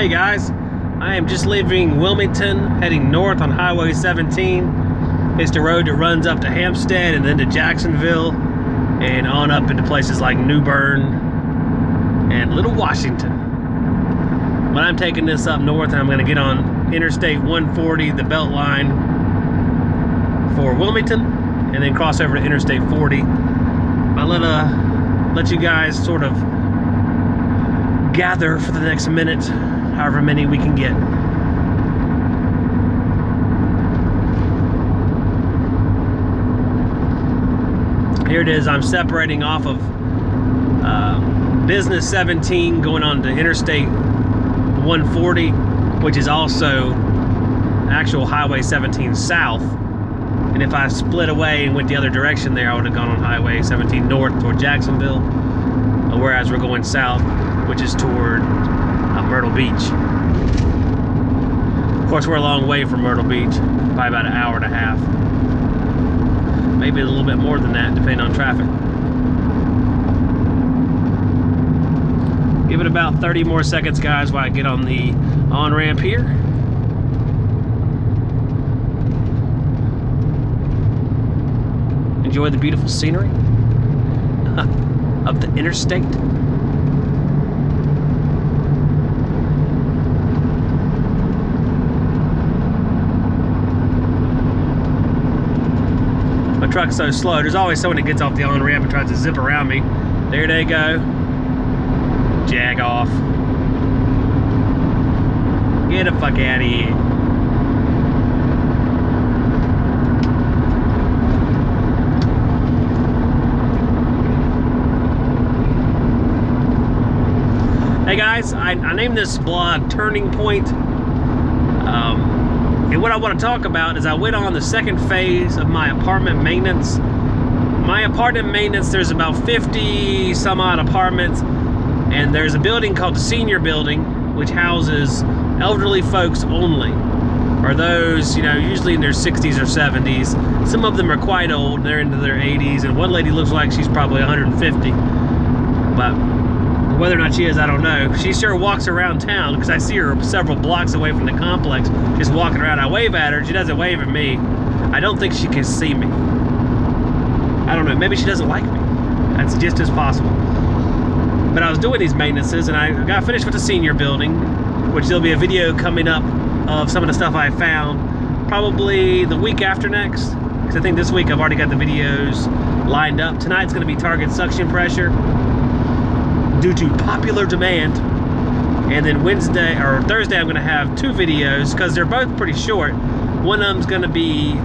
Hey guys, I am just leaving Wilmington, heading north on Highway 17. It's the road that runs up to Hampstead and then to Jacksonville and on up into places like New Bern and Little Washington. But I'm taking this up north and I'm going to get on Interstate 140, the belt line for Wilmington, and then cross over to Interstate 40. I'll let you guys sort of gather for the next minute, however many we can get. Here it is. I'm separating off of Business 17 going on to Interstate 140, which is also actual Highway 17 south. And if I split away and went the other direction there, I would have gone on Highway 17 north toward Jacksonville, whereas we're going south, which is toward Myrtle Beach. Of course, we're a long way from Myrtle Beach, by about an hour and a half. Maybe a little bit more than that, depending on traffic. Give it about 30 more seconds, guys, while I get on the on-ramp here. Enjoy the beautiful scenery of the interstate. My truck's so slow. There's always someone that gets off the on-ramp and tries to zip around me. There they go. Jag off. Get the fuck out of here. Hey guys, I named this blog Turning Point. And what I want to talk about is I went on the second phase of my apartment maintenance. My apartment maintenance, there's about 50 some odd apartments, and there's a building called the Senior Building, which houses elderly folks only, or those, you know, usually in their 60s or 70s. Some of them are quite old, they're into their 80s, and one lady looks like she's probably 150, but whether or not she is, I don't know. She sure walks around town, because I see her several blocks away from the complex, just walking around. I wave at her, she doesn't wave at me. I don't think she can see me. I don't know, maybe she doesn't like me. That's just as possible. But I was doing these maintenances, and I got finished with the Senior Building, which there'll be a video coming up of some of the stuff I found, probably the week after next, because I think this week I've already got the videos lined up. Tonight's going to be target suction pressure, due to popular demand, and then Wednesday or Thursday I'm going to have two videos because they're both pretty short. One of them's going to be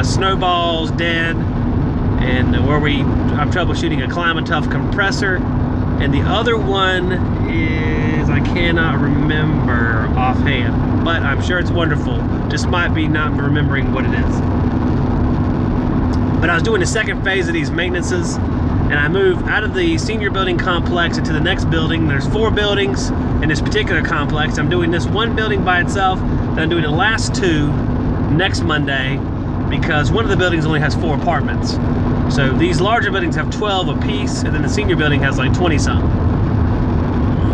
Snowball's dead, and where I'm troubleshooting a Climatuf compressor, and the other one is I cannot remember offhand, but I'm sure it's wonderful. Just might be not remembering what it is. But I was doing the second phase of these maintenances, and I moved out of the Senior Building complex into the next building. There's 4 buildings in this particular complex. I'm doing this one building by itself, then I'm doing the last 2 next Monday, because one of the buildings only has 4 apartments. So these larger buildings have 12 apiece, and then the Senior Building has like 20-something.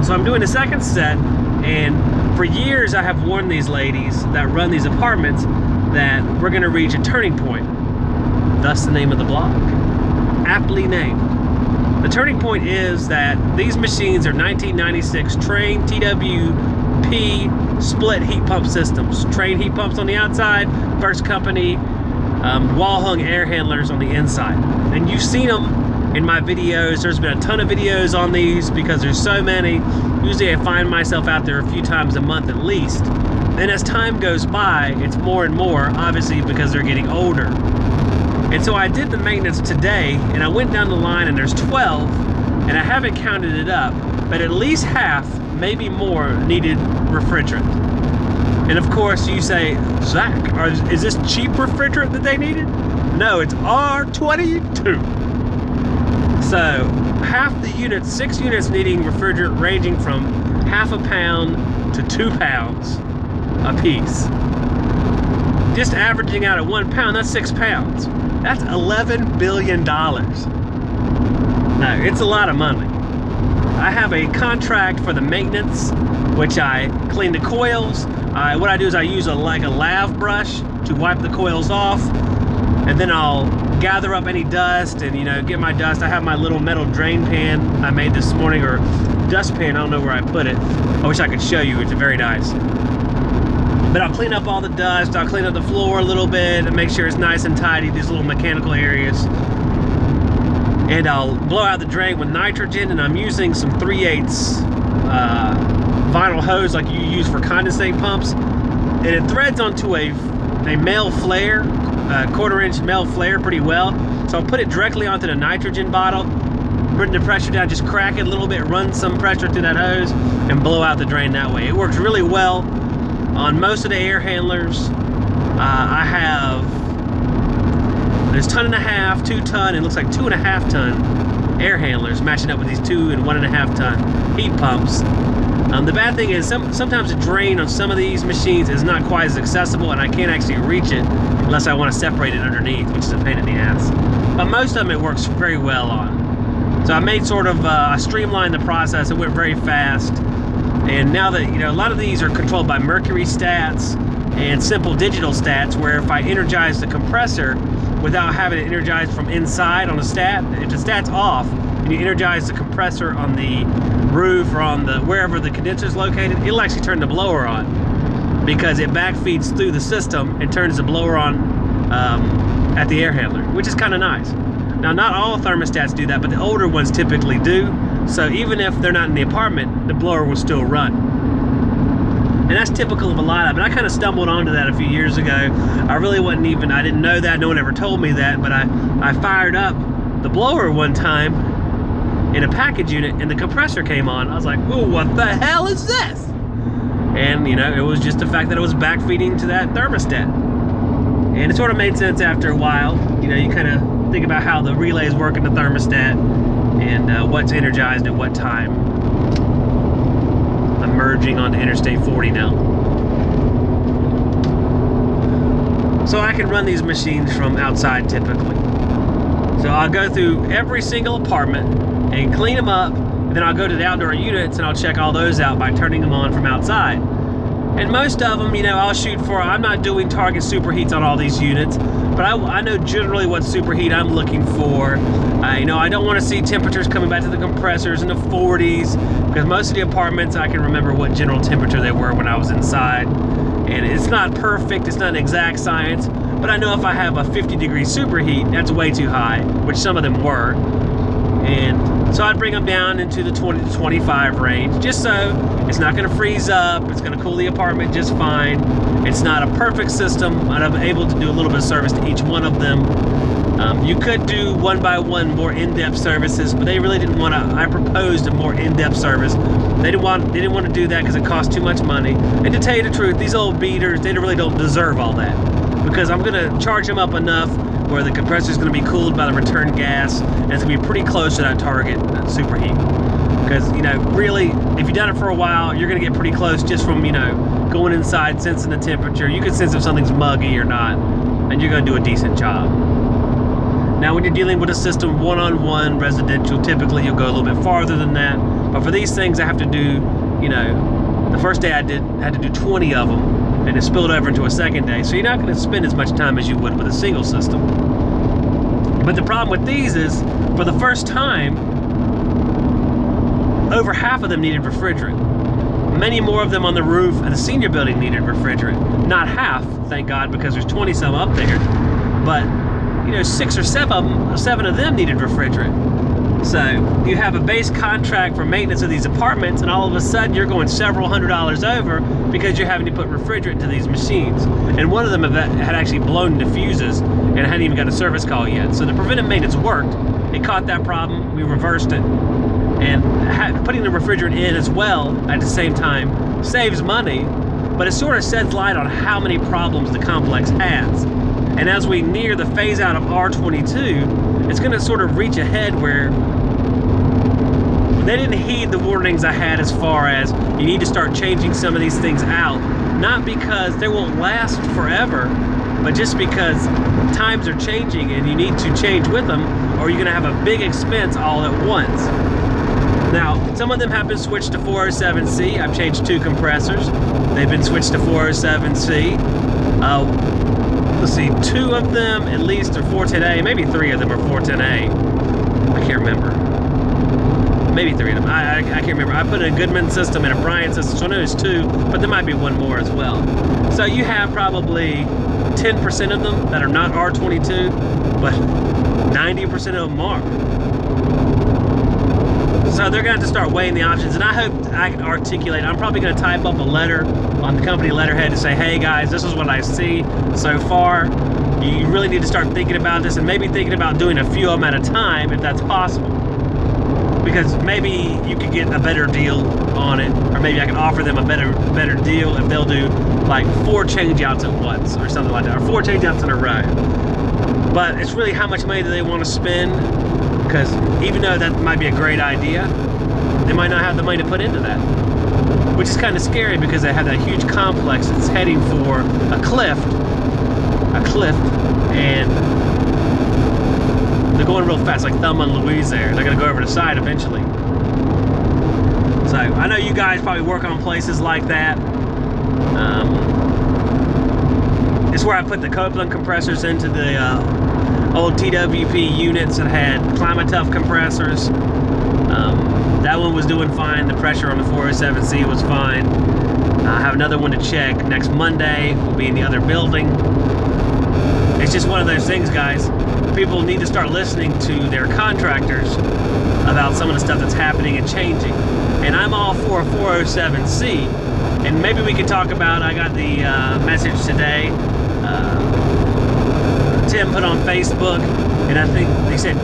So I'm doing the second set, and for years I have warned these ladies that run these apartments that we're gonna reach a turning point. Thus the name of the blog. Aptly named. The turning point is that these machines are 1996 Trane TWP split heat pump systems. Trane heat pumps on the outside, First Company wall hung air handlers on the inside. And you've seen them in my videos. There's been a ton of videos on these because there's so many. Usually I find myself out there a few times a month at least. And as time goes by, it's more and more, obviously because they're getting older. And so I did the maintenance today, and I went down the line, and there's 12, and I haven't counted it up, but at least half, maybe more, needed refrigerant. And of course you say, Zach, is this cheap refrigerant that they needed? No, it's R22. So half the units, 6 units needing refrigerant ranging from half a pound to 2 pounds a piece. Just averaging out at 1 pound, that's 6 pounds. That's $11 billion. No, it's a lot of money. I have a contract for the maintenance, which I clean the coils. What I do is I use a lav brush to wipe the coils off, and then I'll gather up any dust and, you know, get my dust. I have my little metal drain pan I made this morning, or dust pan, I don't know where I put it. I wish I could show you, it's very nice. But I'll clean up all the dust, I'll clean up the floor a little bit and make sure it's nice and tidy, these little mechanical areas. And I'll blow out the drain with nitrogen, and I'm using some 3/8 vinyl hose like you use for condensate pumps. And it threads onto a male flare, quarter-inch male flare pretty well. So I'll put it directly onto the nitrogen bottle, bring the pressure down, just crack it a little bit, run some pressure through that hose, and blow out the drain that way. It works really well on most of the air handlers. I have, there's 1.5 ton, 2 ton, it looks like 2.5 ton air handlers matching up with these 2 and 1.5 ton heat pumps. The bad thing is sometimes the drain on some of these machines is not quite as accessible, and I can't actually reach it unless I want to separate it underneath, which is a pain in the ass. But most of them it works very well on. So I made sort of, I streamlined the process. It went very fast. And now that, you know, a lot of these are controlled by Mercury stats and simple digital stats, where if I energize the compressor without having it energized from inside on a stat, if the stat's off and you energize the compressor on the roof or on the wherever the condenser is located, it'll actually turn the blower on, because it backfeeds through the system and turns the blower on at the air handler, which is kind of nice. Now, not all thermostats do that, but the older ones typically do. So even if they're not in the apartment, the blower will still run. And that's typical of a lot of it. I kind of stumbled onto that a few years ago. I really wasn't even, I didn't know that. No one ever told me that, but I fired up the blower one time in a package unit and the compressor came on. I was like, oh, what the hell is this? And, you know, it was just the fact that it was backfeeding to that thermostat. And it sort of made sense after a while. You know, you kind of think about how the relays work in the thermostat and what's energized at what time. I'm merging onto Interstate 40 now. So I can run these machines from outside typically. So I'll go through every single apartment and clean them up, and then I'll go to the outdoor units and I'll check all those out by turning them on from outside. And most of them, you know, I'll shoot for, I'm not doing target superheats on all these units, but I know generally what superheat I'm looking for. You know, I don't want to see temperatures coming back to the compressors in the 40s, because most of the apartments, I can remember what general temperature they were when I was inside. And it's not perfect, it's not an exact science, but I know if I have a 50-degree superheat, that's way too high, which some of them were. And so I'd bring them down into the 20 to 25 range, just so it's not going to freeze up, it's going to cool the apartment just fine. It's not a perfect system, and I'm able to do a little bit of service to each one of them. You could do one by one more in-depth services, but they really didn't want to. I proposed a more in-depth service. They didn't want to do that because it cost too much money. And to tell you the truth, these old beaters, they really don't deserve all that, because I'm going to charge them up enough where the compressor is going to be cooled by the return gas, and it's going to be pretty close to that target superheat. Because, you know, really, if you've done it for a while, you're going to get pretty close just from, you know, going inside, sensing the temperature. You can sense if something's muggy or not, and you're going to do a decent job. Now, when you're dealing with a system one-on-one residential, typically you'll go a little bit farther than that. But for these things, I have to do, you know, the first day I had to do 20 of them, and it spilled over into a second day. So you're not going to spend as much time as you would with a single system. But the problem with these is, for the first time, over half of them needed refrigerant. Many more of them on the roof and the senior building needed refrigerant. Not half, thank God, because there's 20 some up there. But, you know, 6 or 7 of them needed refrigerant. So you have a base contract for maintenance of these apartments, and all of a sudden you're going several $100s over because you're having to put refrigerant to these machines. And one of them had actually blown the fuses and hadn't even got a service call yet. So the preventive maintenance worked. It caught that problem. We reversed it. And putting the refrigerant in as well at the same time saves money, but it sort of sheds light on how many problems the complex has. And as we near the phase out of R22, it's going to sort of reach a head where they didn't heed the warnings I had as far as you need to start changing some of these things out, not because they won't last forever, but just because times are changing and you need to change with them, or you're going to have a big expense all at once. Now, some of them have been switched to 407C. I've changed 2 compressors. They've been switched to 407C. Let's see, 2 of them at least are 410A. Maybe 3 of them are 410A. I can't remember. Maybe 3 of them. I can't remember. I put in a Goodman system and a Bryant system, so I know there's 2, but there might be 1 more as well. So you have probably 10% of them that are not R22, but 90% of them are. So they're going to have to start weighing the options, and I hope I can articulate. I'm probably going to type up a letter on the company letterhead to say, hey guys, this is what I see so far. You really need to start thinking about this, and maybe thinking about doing a few of them at a time if that's possible. Because maybe you could get a better deal on it, or maybe I can offer them a better deal if they'll do like 4 changeouts at once or something like that, or 4 changeouts in a row. But it's really how much money do they want to spend, because even though that might be a great idea, they might not have the money to put into that, which is kind of scary because they have that huge complex that's heading for a cliff, and they're going real fast, like Thelma and Louise there. They're going to go over the side eventually. So I know you guys probably work on places like that. It's where I put the Copeland compressors into the old TWP units that had Clima-Tough compressors. That one was doing fine. The pressure on the 407C was fine. I have another one to check next Monday. We'll be in the other building. It's just one of those things, guys. People need to start listening to their contractors about some of the stuff that's happening and changing. And I'm all for a 407C. And maybe we could talk about, I got the message today, Tim put on Facebook, and I think they said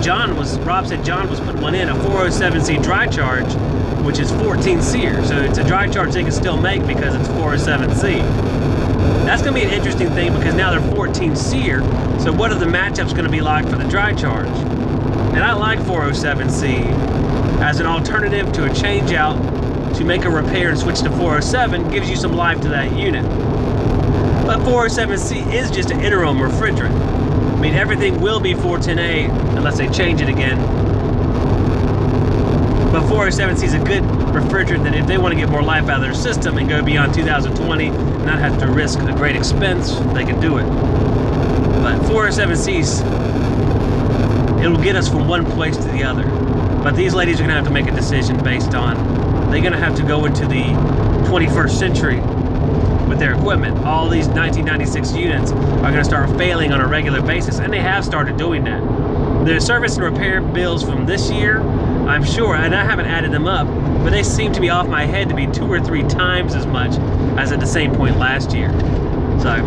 Rob said John was putting one in, a 407C dry charge, which is 14 SEER. So it's a dry charge they can still make because it's 407C. That's going to be an interesting thing because now they're 14 SEER. So what are the matchups going to be like for the dry charge? And I like 407C as an alternative to a change out to make a repair and switch to 407, gives you some life to that unit. But 407C is just an interim refrigerant. I mean, everything will be 410A unless they change it again. But 407C is a good refrigerant that if they want to get more life out of their system and go beyond 2020 and not have to risk a great expense, they can do it. But 407Cs, it'll get us from one place to the other. But these ladies are going to have to make a decision based on, they're going to have to go into the 21st century with their equipment. All these 1996 units are going to start failing on a regular basis, and they have started doing that. The service and repair bills from this year, I'm sure, and I haven't added them up, but they seem to be off my head to be 2 or 3 times as much as at the same point last year. So,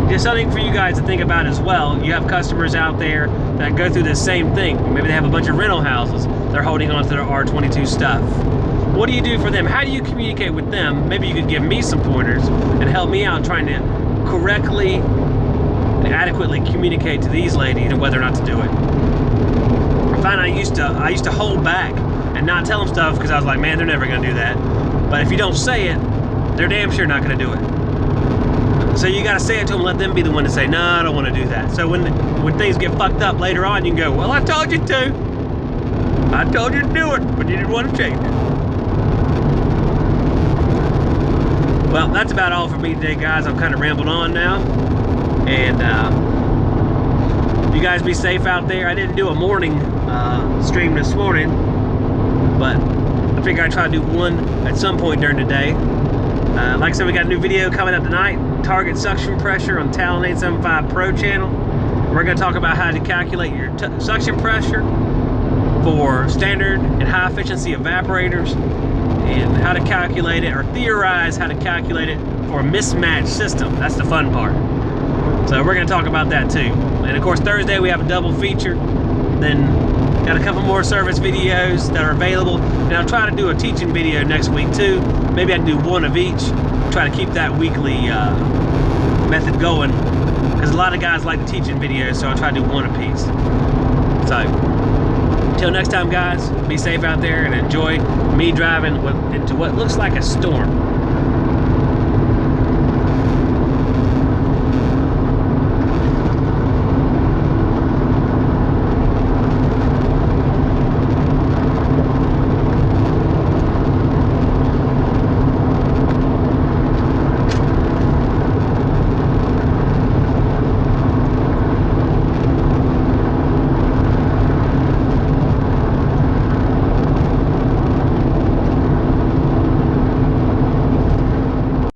just something for you guys to think about as well. You have customers out there that go through the same thing. Maybe they have a bunch of rental houses. They're holding on to their R22 stuff. What do you do for them? How do you communicate with them? Maybe you could give me some pointers and help me out trying to correctly and adequately communicate to these ladies whether or not to do it. I find I used to hold back and not tell them stuff because I was like, man, they're never going to do that. But if you don't say it, they're damn sure not going to do it. So you got to say it to them, let them be the one to say, no, I don't want to do that. So when things get fucked up later on, you can go, well, I told you to. I told you to do it, but you didn't want to change it. Well, that's about all for me today, guys. I've kind of rambled on now. And you guys be safe out there. I didn't do a morning stream this morning, but I figure I'd try to do one at some point during the day. Like I said, we got a new video coming up tonight. Target suction pressure on Talon 875 Pro channel. We're going to talk about how to calculate your suction pressure for standard and high efficiency evaporators, and how to calculate it, or theorize how to calculate it for a mismatched system. That's the fun part. So we're going to talk about that too. And of course, Thursday we have a double feature. Then got a couple more service videos that are available. And I'll try to do a teaching video next week too. Maybe I can do one of each. Try to keep that weekly method going, because a lot of guys like the teaching videos, so I'll try to do one apiece. So until next time, guys, be safe out there and enjoy me driving into what looks like a storm.